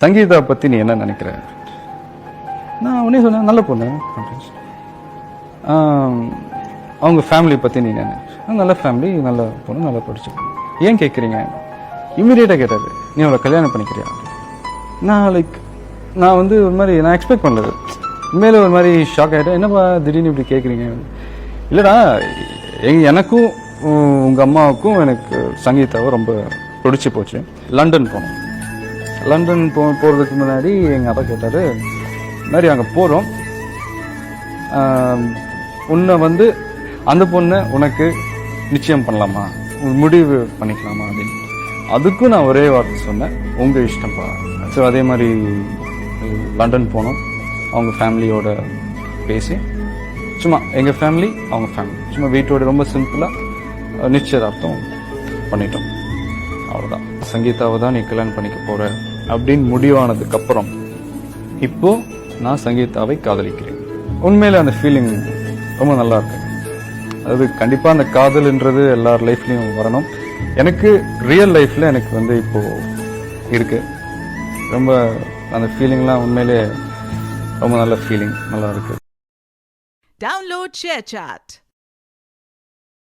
சங்கீதா பற்றி நீ என்ன நினைக்கிற? நான் உடனே சொன்னேன், நல்ல பொண்ணு அப்படின்னு. அவங்க ஃபேமிலி பற்றி நீ என்ன? நல்ல ஃபேமிலி, நல்ல பொண்ணு, நல்லா படிச்சு. ஏன் கேட்குறீங்க? இம்மிடியேட்டாக கேட்டார், நீ அவளை கல்யாணம் பண்ணிக்கிறியா? நான் வந்து ஒரு மாதிரி நான் எக்ஸ்பெக்ட் பண்ணது. உண்மையில ஒரு மாதிரி ஷாக் ஆகிட்டேன். என்னப்பா திடீர்னு இப்படி கேட்குறீங்க? இல்லைடா, எனக்கும் உங்கள் அம்மாவுக்கும் எனக்கு சங்கீதாவை ரொம்ப பிடிச்சி போச்சு. லண்டன் போனோம். லண்டன் போகிறதுக்கு முன்னாடி எங்கள் அப்பா கேட்டார், இந்த மாதிரி அங்கே போகிறோம், உன்னை வந்து அந்த பொண்ணை உனக்கு நிச்சயம் பண்ணலாமா, முடிவு பண்ணிக்கலாமா அப்படின்னு. அதுக்கும் நான் ஒரே வார்த்தை சொன்னேன், உங்கள் இஷ்டம்ப்பா. ஸோ அதே மாதிரி லண்டன் போனோம். அவங்க ஃபேமிலியோட பேசி, சும்மா எங்கள் ஃபேமிலி அவங்க ஃபேமிலி சும்மா வீட்டோட ரொம்ப சிம்பிளாக நிச்சயதார்த்தம் பண்ணிட்டோம். அவ்வளோதான். சங்கீதாவை தான் நீ கல்யாணம் பண்ணிக்க போகிற அப்படின்னு முடிவானதுக்கப்புறம் இப்போ நான் சங்கீதாவை காதலிக்கிறேன். உண்மையில அந்த ஃபீலிங் ரொம்ப நல்லா இருக்கு. அது கண்டிப்பாக அந்த காதல்ன்றது எல்லார் லைஃப்லையும் வரணும். எனக்கு ரியல் லைஃப்பில் எனக்கு வந்து இப்போ இருக்கு. ரொம்ப அந்த ஃபீலிங்லாம் உண்மையிலே ரொம்ப நல்ல ஃபீலிங், நல்லா இருக்கு. Download ShareChat.